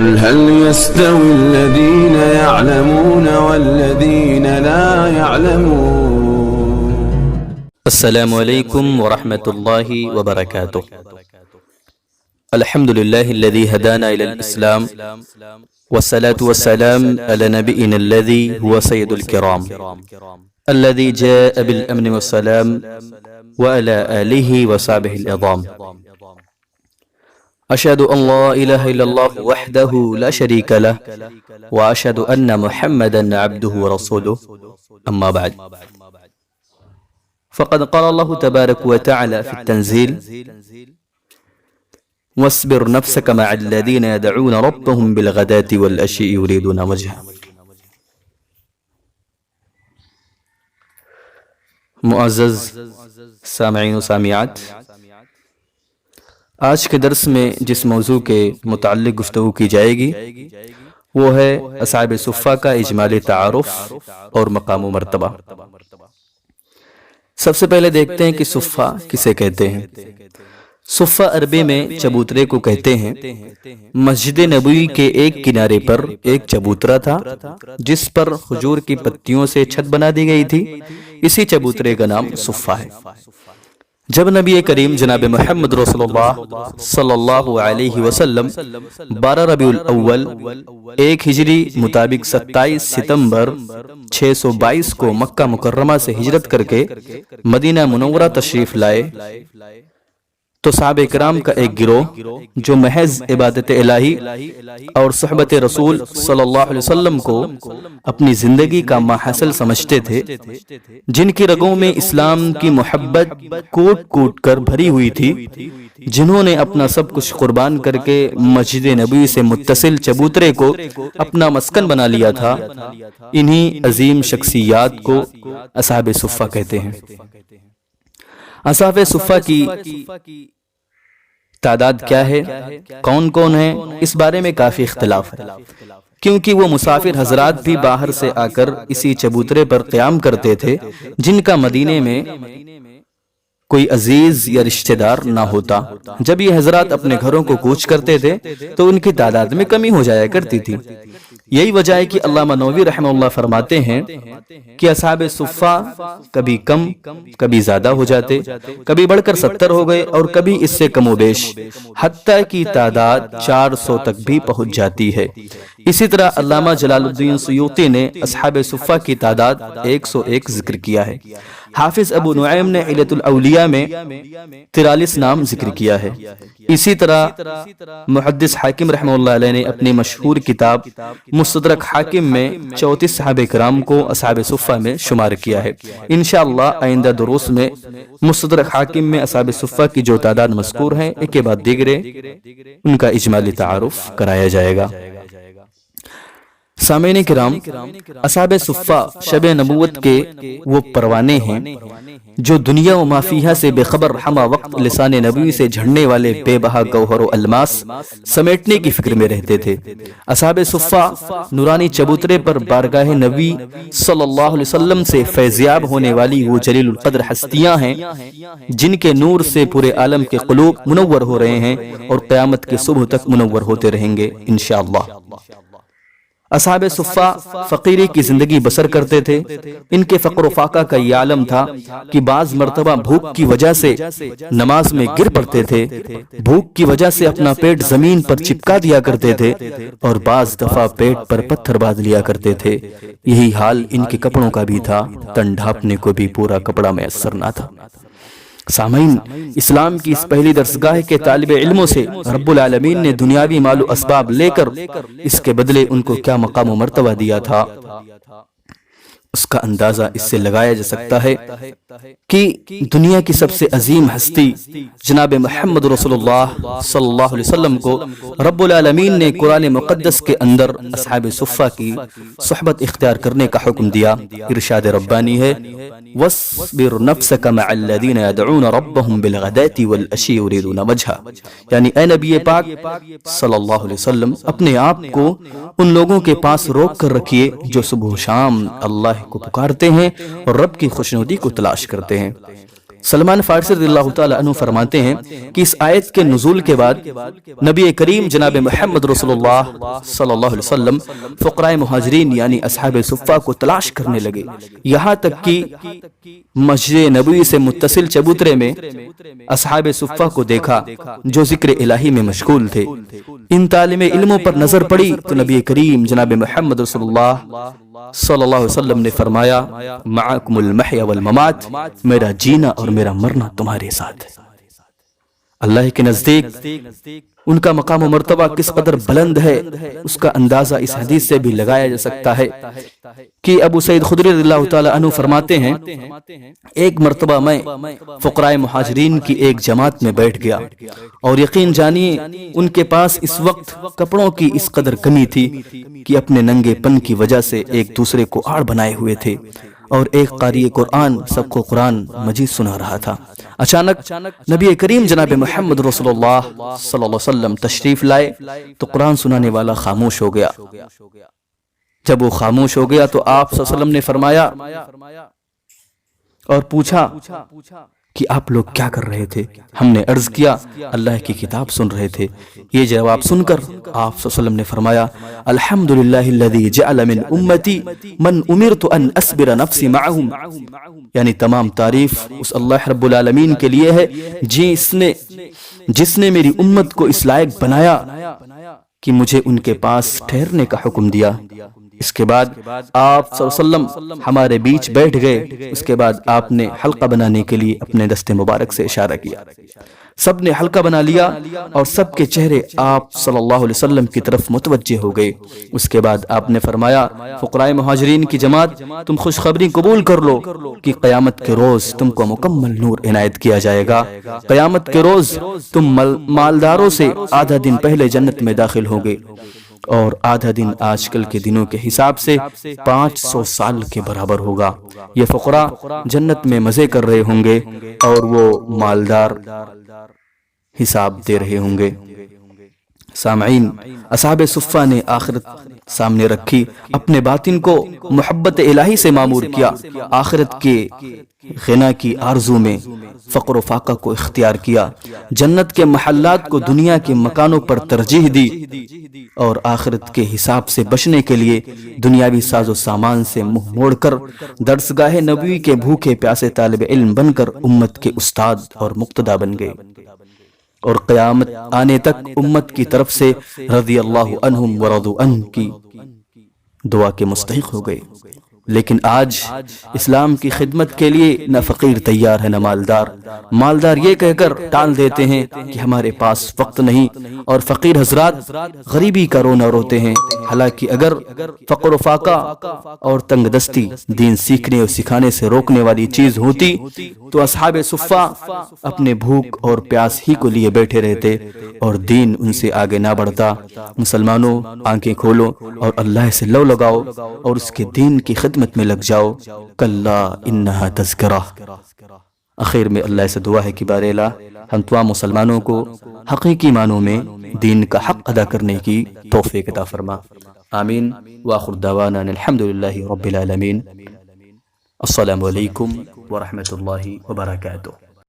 قل هل يستوي الذين يعلمون والذين لا يعلمون. السلام علیکم ورحمۃ اللہ وبرکاتہ. الحمد لله الذي هدانا إلى الإسلام والصلاة والسلام على نبينا الذي هو سيد الكرام الذي جاء بالأمن والسلام وعلى آله وصحبه العظام. أشهد أن لا إله إلا الله وحده لا شريك له وأشهد أن محمدا عبده ورسوله. أما بعد، فقد قال الله تبارك وتعالى في التنزيل: واصبر نفسك مع الذين يدعون ربهم بالغداة والعشي يريدون وجهه. معزز سامعین و سامعات، آج کے درس میں جس موضوع کے متعلق گفتگو کی جائے گی وہ ہے اصحاب صفہ کا اجمالی تعارف اور مقام و مرتبہ. سب سے پہلے دیکھتے ہیں کہ صفہ کسے کہتے ہیں. صفہ عربی میں چبوترے کو کہتے ہیں. مسجد نبوی کے ایک کنارے پر ایک چبوترا تھا جس پر کھجور کی پتیوں سے چھت بنا دی گئی تھی. اسی چبوترے کا نام صفہ ہے. جب نبی کریم جناب محمد رسول اللہ صلی اللہ علیہ وسلم 12 ربیع الاول 1 ہجری مطابق 27 ستمبر 622 کو مکہ مکرمہ سے ہجرت کر کے مدینہ منورہ تشریف لائے تو صحابہ کرام کا ایک گروہ جو محض عبادت الہی اور صحبت رسول صلی اللہ علیہ وسلم کو اپنی زندگی کا ماحصل سمجھتے تھے، جن کی رگوں میں اسلام کی محبت کوٹ کوٹ کر بھری ہوئی تھی، جنہوں نے اپنا سب کچھ قربان کر کے مسجد نبوی سے متصل چبوترے کو اپنا مسکن بنا لیا تھا، انہی عظیم شخصیات کو اصحاب صفہ کہتے ہیں. اصحاب صفہ کی تعداد کیا ہے، کون کون ہیں، اس بارے میں کافی اختلاف ہے، کیونکہ وہ مسافر حضرات بھی باہر سے آ کر اسی چبوترے پر قیام کرتے تھے جن کا مدینے میں کوئی عزیز یا رشتہ دار نہ ہوتا. جب یہ حضرات اپنے گھروں کو کوچ کرتے تھے تو ان کی تعداد میں کمی ہو جایا کرتی تھی. یہی وجہ ہے کہ علامہ نووی رحمہ اللہ فرماتے ہیں کہ اصحاب صفہ کبھی کم کبھی زیادہ ہو جاتے، کبھی بڑھ کر 70 ہو گئے اور کبھی اس سے کم و بیش، حتیٰ کی تعداد 400 تک بھی پہنچ جاتی ہے. اسی طرح علامہ جلال الدین سیوطی نے اصحاب صفہ کی تعداد 101 ذکر کیا ہے. حافظ ابو نعیم نے علت الاولیاء میں 43 نام ذکر کیا ہے. اسی طرح محدث حاکم رحمہ اللہ علیہ نے اپنی مشہور کتاب مستدرک حاکم میں 34 صحابہ کرام کو اصحاب صفہ میں شمار کیا ہے. انشاءاللہ آئندہ دروس میں مستدرک حاکم میں اصحاب صفہ کی جو تعداد مذکور ہیں ایک کے بعد دیگرے ان کا اجمالی تعارف کرایا جائے گا. سامعین کرام، اصحاب صفہ شب نبوت کے وہ پروانے ہیں جو دنیا و ما فیہا سے بے خبر ہمہ وقت لسان نبوی سے جھڑنے والے بے بہا گوہر و الماس سمیٹنے کی فکر میں رہتے تھے. اصحاب صفہ نورانی چبوترے پر بارگاہ نبی صلی اللہ علیہ وسلم سے فیضیاب ہونے والی وہ جلیل القدر ہستیاں ہیں جن کے نور سے پورے عالم کے قلوب منور ہو رہے ہیں اور قیامت کے صبح تک منور ہوتے رہیں گے انشاءاللہ. اصحاب صفہ فقیری کی زندگی بسر کرتے تھے. ان کے فقر و فاقہ کا یہ عالم تھا کہ بعض مرتبہ بھوک کی وجہ سے نماز میں گر پڑتے تھے، بھوک کی وجہ سے اپنا پیٹ زمین پر چپکا دیا کرتے تھے اور بعض دفعہ پیٹ پر پتھر باندھ لیا کرتے تھے. یہی حال ان کے کپڑوں کا بھی تھا، تن ڈھانپنے کو بھی پورا کپڑا میسر نہ تھا. سامعین، اسلام کی اس پہلی درسگاہ کے طالب علموں سے رب العالمین نے دنیاوی مال و اسباب لے کر اس کے بدلے ان کو کیا مقام و مرتبہ دیا تھا، اس کا اندازہ اس سے لگایا جا سکتا ہے کہ دنیا کی سب سے عظیم ہستی جناب محمد رسول اللہ صلی اللہ علیہ وسلم کو رب العالمین نے قرآن مقدس کے اندر اصحاب صفہ کی صحبت اختیار کرنے کا حکم دیا. ارشاد ربانی ہے: وَاصْبِرْ نَفْسَكَ مَعَ الَّذِينَ يَدْعُونَ رَبَّهُمْ بِالْغَدَاةِ وَالْعَشِيِّ يُرِيدُونَ وَجْهَهُ. یعنی اے نبی پاک صلی اللہ علیہ وسلم، اپنے آپ کو ان لوگوں کے پاس روک کر رکھیے جو صبح و شام اللہ کو پکارتے ہیں اور رب کی خوشنودی کو تلاش کرتے ہیں. سلمان فارسی رضی اللہ تعالیٰ عنہ فرماتے ہیں کہ اس آیت کے نزول کے بعد نبی کریم جناب محمد رسول اللہ صلی اللہ علیہ وسلم فقراء مہاجرین یعنی اصحاب صفہ کو تلاش کرنے لگے، یہاں تک کہ مسجد نبوی سے متصل چبوترے میں اصحاب صفہ کو دیکھا جو ذکر الہی میں مشغول تھے۔ ان طالب علموں پر نظر پڑی تو نبی کریم جناب محمد رسول اللہ صلی اللہ علیہ وسلم نے فرمایا معکم المحیا والممات، میرا جینا اور میرا مرنا تمہارے ساتھ ہے۔ اللہ کے نزدیک ان کا مقام و مرتبہ کس قدر بلند ہے اس کا اندازہ اس حدیث سے بھی لگایا جا سکتا ہے کہ ابو سعید خدری رضی اللہ تعالی عنہ فرماتے ہیں ایک مرتبہ میں فقراء مہاجرین کی ایک جماعت میں بیٹھ گیا اور یقین جانیے ان کے پاس اس وقت کپڑوں کی اس قدر کمی تھی کہ اپنے ننگے پن کی وجہ سے ایک دوسرے کو آڑ بنائے ہوئے تھے اور ایک قاری قرآن سب کو قرآن مجید سنا رہا تھا۔ اچانک نبی کریم جناب محمد رسول اللہ صلی اللہ علیہ وسلم تشریف لائے تو قرآن سنانے والا خاموش ہو گیا۔ جب وہ خاموش ہو گیا تو آپ صلی اللہ علیہ وسلم نے فرمایا اور پوچھا کہ آپ لوگ کیا کر رہے تھے؟ ہم نے عرض کیا اللہ کی کتاب سن رہے تھے۔ یہ جواب سن کر آپ صلی اللہ علیہ وسلم نے فرمایا الحمدللہ الذی جعل من امتی من امرت ان اصبر نفسی معہم، یعنی تمام تعریف اس اللہ رب العالمین کے لیے ہے جس نے میری امت کو اس لائق بنایا کہ مجھے ان کے پاس ٹھہرنے کا حکم دیا۔ اس کے بعد آپ صلی اللہ علیہ وسلم ہمارے بیچ بیٹھ گئے۔ اس کے بعد آپ نے حلقہ بنانے کے لیے اپنے دست مبارک سے اشارہ کیا، سب نے حلقہ بنا لیا اور سب کے چہرے آپ صلی اللہ علیہ وسلم کی طرف متوجہ ہو گئے۔ اس کے بعد آپ نے فرمایا فقراء مہاجرین کی جماعت تم خوشخبری قبول کر لو کہ قیامت کے روز تم کو مکمل نور عنایت کیا جائے گا۔ قیامت کے روز تم مالداروں سے آدھا دن پہلے جنت میں داخل ہوگے اور آدھا دن آج کل کے دنوں کے حساب سے 500 سال کے برابر ہوگا۔ یہ فقراء جنت میں مزے کر رہے ہوں گے اور وہ مالدار حساب دے رہے ہوں گے۔ سامعین، اصحاب صفہ نے آخرت سامنے رکھی، اپنے باطن کو محبت الہی سے معمور کیا، آخرت کے غنا کی آرزو میں فقر و فاقہ کو اختیار کیا، جنت کے محلات کو دنیا کے مکانوں پر ترجیح دی اور آخرت کے حساب سے بچنے کے لیے دنیاوی ساز و سامان سے منہ موڑ کر درسگاہ نبوی کے بھوکے پیاسے طالب علم بن کر امت کے استاد اور مقتدا بن گئے اور قیامت آنے تک امت کی طرف سے رضی اللہ عنہم ورضوا عنہ کی دعا کے مستحق ہو گئے۔ لیکن آج اسلام کی خدمت کے لیے نہ فقیر تیار ہے نہ مالدار۔ مالدار یہ کہہ کر ٹال دیتے ہیں کہ ہمارے پاس وقت نہیں، اور فقیر حضرات غریبی کا رونا روتے ہیں۔ حالانکہ اگر فقر و فاقہ اور تنگ دستی دین سیکھنے اور سکھانے سے روکنے والی چیز ہوتی تو اصحاب صفہ اپنے بھوک اور پیاس ہی کو لیے بیٹھے رہتے اور دین ان سے آگے نہ بڑھتا۔ مسلمانوں، آنکھیں کھولو اور اللہ سے لو لگاؤ اور اس کے دین کی خدمت میں لگ جاؤ۔ کلا انہا تذکرہ۔ آخر میں اللہ سے دعا ہے کہ بار الہ ہم تمام مسلمانوں کو حقیقی معنوں میں دین کا حق ادا کرنے کی توفیق عطا فرما۔ آمین۔ وآخر دعوانا الحمدللہ رب العالمین۔ السلام علیکم ورحمۃ اللہ وبرکاتہ۔